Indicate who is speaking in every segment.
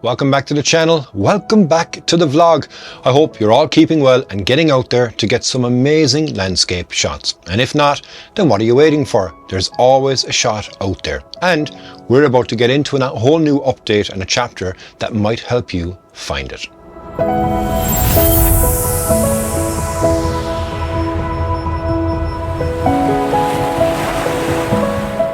Speaker 1: welcome back to the channel, welcome back to the vlog. I hope you're all keeping well and getting out there to get some amazing landscape shots. And if not, then what are you waiting for? There's always a shot out there. And we're about to get into a whole new update and a chapter that might help you find it.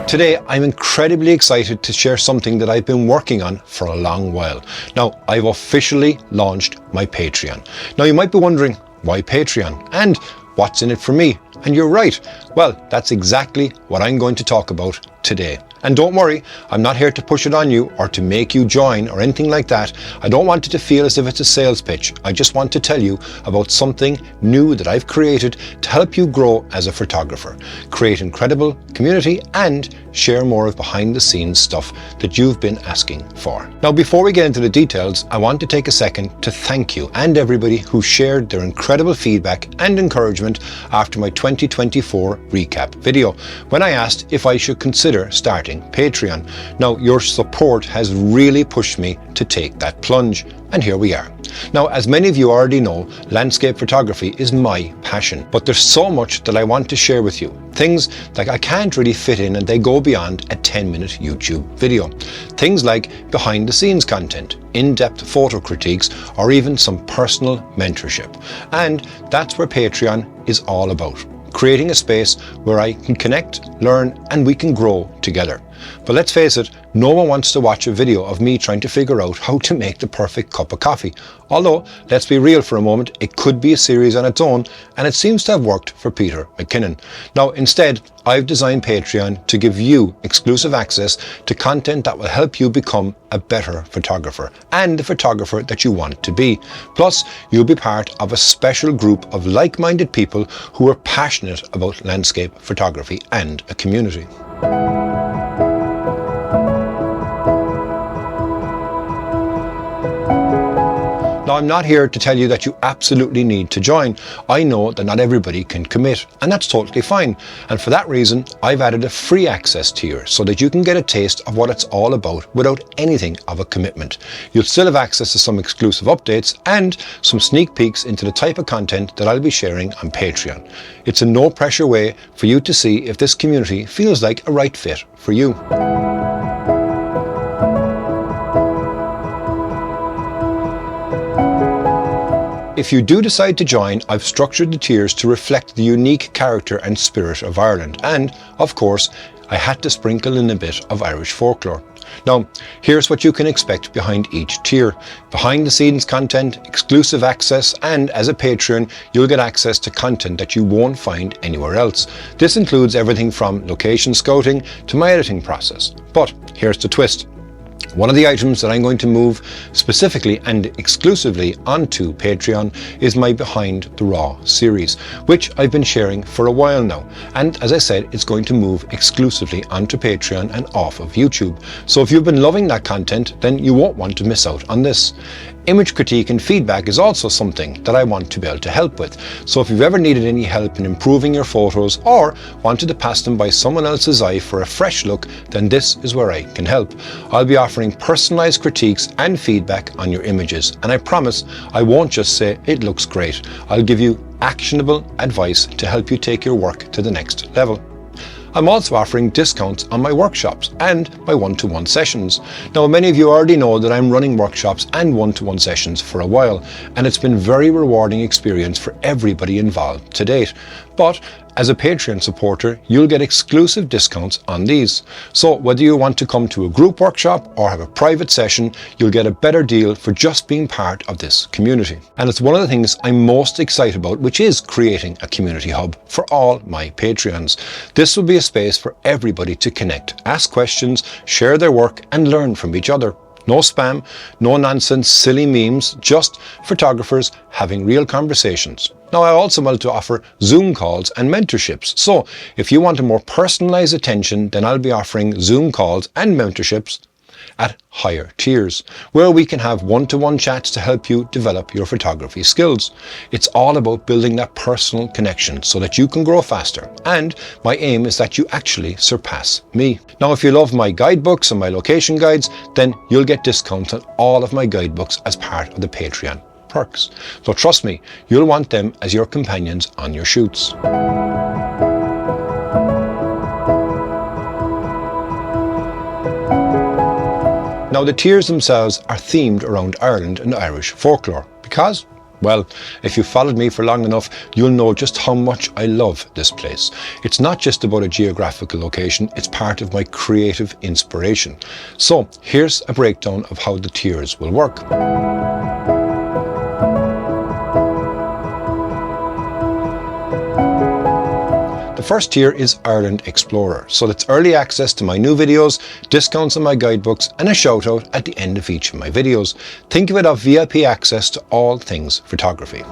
Speaker 1: Today, I'm incredibly excited to share something that I've been working on for a long while. Now, I've officially launched my Patreon. Now, you might be wondering, why Patreon? And what's in it for me? And you're right. Well, that's exactly what I'm going to talk about today. And don't worry, I'm not here to push it on you or to make you join or anything like that. I don't want it to feel as if it's a sales pitch. I just want to tell you about something new that I've created to help you grow as a photographer, create incredible community, and share more of behind the scenes stuff that you've been asking for. Now, before we get into the details, I want to take a second to thank you and everybody who shared their incredible feedback and encouragement after my 2024 recap video, when I asked if I should consider starting Patreon. Now, your support has really pushed me to take that plunge, and here we are. Now, as many of you already know, landscape photography is my passion, but there's so much that I want to share with you. Things that I can't really fit in, and they go beyond a 10-minute YouTube video. Things like behind the scenes content, in-depth photo critiques, or even some personal mentorship. And that's where Patreon is all about. Creating a space where I can connect, learn, and we can grow together. But let's face it, no one wants to watch a video of me trying to figure out how to make the perfect cup of coffee. Although, let's be real for a moment, it could be a series on its own, and it seems to have worked for Peter McKinnon. Now, instead, I've designed Patreon to give you exclusive access to content that will help you become a better photographer and the photographer that you want to be. Plus, you'll be part of a special group of like-minded people who are passionate about landscape photography and a community. Now, I'm not here to tell you that you absolutely need to join. I know that not everybody can commit, and that's totally fine. And for that reason, I've added a free access tier so that you can get a taste of what it's all about without anything of a commitment. You'll still have access to some exclusive updates and some sneak peeks into the type of content that I'll be sharing on Patreon. It's a no-pressure way for you to see if this community feels like a right fit for you. If you do decide to join, I've structured the tiers to reflect the unique character and spirit of Ireland. And, of course, I had to sprinkle in a bit of Irish folklore. Now, here's what you can expect behind each tier. Behind the scenes content, exclusive access, and as a Patreon, you'll get access to content that you won't find anywhere else. This includes everything from location scouting to my editing process. But here's the twist. One of the items that I'm going to move specifically and exclusively onto Patreon is my Behind the Raw series, which I've been sharing for a while now. And as I said, it's going to move exclusively onto Patreon and off of YouTube. So if you've been loving that content, then you won't want to miss out on this. Image critique and feedback is also something that I want to be able to help with. So if you've ever needed any help in improving your photos or wanted to pass them by someone else's eye for a fresh look, then this is where I can help. I'll be offering personalized critiques and feedback on your images, and I promise I won't just say it looks great. I'll give you actionable advice to help you take your work to the next level. I'm also offering discounts on my workshops and my one-to-one sessions. Now, many of you already know that I'm running workshops and one-to-one sessions for a while, and it's been a very rewarding experience for everybody involved to date. But as a Patreon supporter, you'll get exclusive discounts on these. So whether you want to come to a group workshop or have a private session, you'll get a better deal for just being part of this community. And it's one of the things I'm most excited about, which is creating a community hub for all my Patreons. This will be a space for everybody to connect, ask questions, share their work, and learn from each other. No spam, no nonsense, silly memes, just photographers having real conversations. Now, I also want to offer Zoom calls and mentorships. So if you want a more personalized attention, then I'll be offering Zoom calls and mentorships at higher tiers, where we can have one-to-one chats to help you develop your photography skills. It's all about building that personal connection so that you can grow faster, and my aim is that you actually surpass me. Now, if you love my guidebooks and my location guides, then you'll get discounts on all of my guidebooks as part of the Patreon perks. So trust me, you'll want them as your companions on your shoots. Now, the tiers themselves are themed around Ireland and Irish folklore because, well, if you've followed me for long enough, you'll know just how much I love this place. It's not just about a geographical location, it's part of my creative inspiration. So here's a breakdown of how the tiers will work. The first tier is Ireland Explorer, so that's early access to my new videos, discounts on my guidebooks, and a shout out at the end of each of my videos. Think of it as VIP access to all things photography.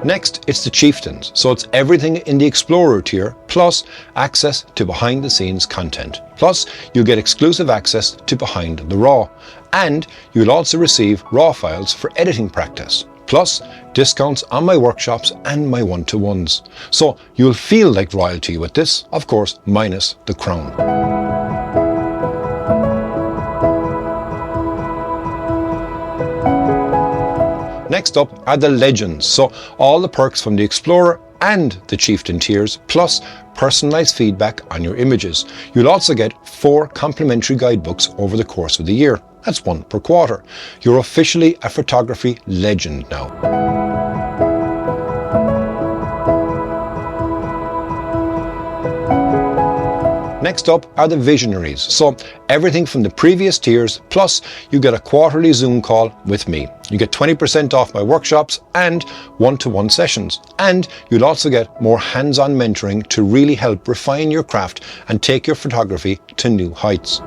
Speaker 1: Next, it's the Chieftains, so it's everything in the Explorer tier, plus access to behind the scenes content. Plus, you'll get exclusive access to behind the RAW, and you'll also receive RAW files for editing practice, plus discounts on my workshops and my one-to-ones. So you'll feel like royalty with this, of course, minus the crown. Next up are the Legends, so all the perks from the Explorer and the Chieftain tiers, plus personalised feedback on your images. You'll also get 4 complimentary guidebooks over the course of the year. That's 1 per quarter. You're officially a photography legend now. Next up are the Visionaries, so everything from the previous tiers, plus you get a quarterly Zoom call with me. You get 20% off my workshops and one-to-one sessions, and you'll also get more hands-on mentoring to really help refine your craft and take your photography to new heights.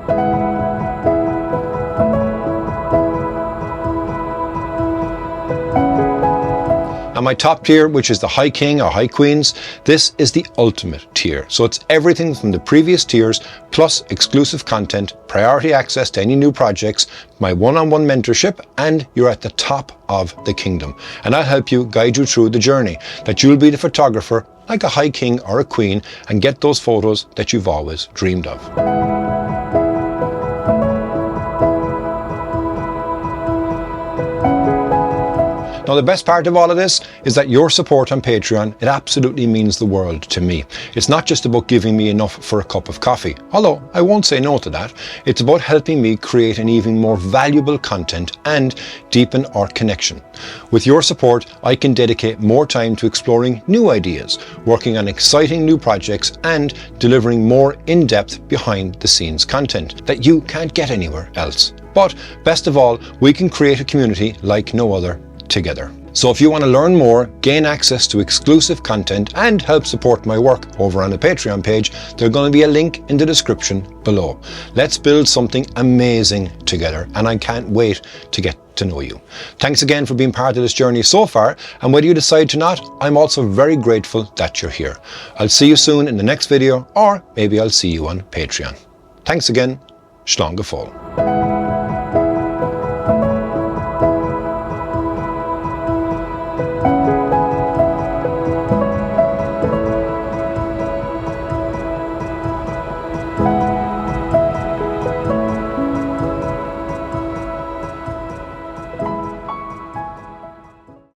Speaker 1: And my top tier, which is the High King or High Queens, this is the ultimate tier. So it's everything from the previous tiers, plus exclusive content, priority access to any new projects, my one-on-one mentorship, and you're at the top of the kingdom. And I'll help you, guide you through the journey, that you'll be the photographer like a High King or a Queen and get those photos that you've always dreamed of. Now, the best part of all of this is that your support on Patreon, it absolutely means the world to me. It's not just about giving me enough for a cup of coffee, although I won't say no to that. It's about helping me create an even more valuable content and deepen our connection. With your support, I can dedicate more time to exploring new ideas, working on exciting new projects, and delivering more in-depth behind-the-scenes content that you can't get anywhere else. But best of all, we can create a community like no other together. So if you want to learn more, gain access to exclusive content, and help support my work over on the Patreon page, there's going to be a link in the description below. Let's build something amazing together, and I can't wait to get to know you. Thanks again for being part of this journey so far, and whether you decide to not, I'm also very grateful that you're here. I'll see you soon in the next video, or maybe I'll see you on Patreon. Thanks again. Slán go fóill.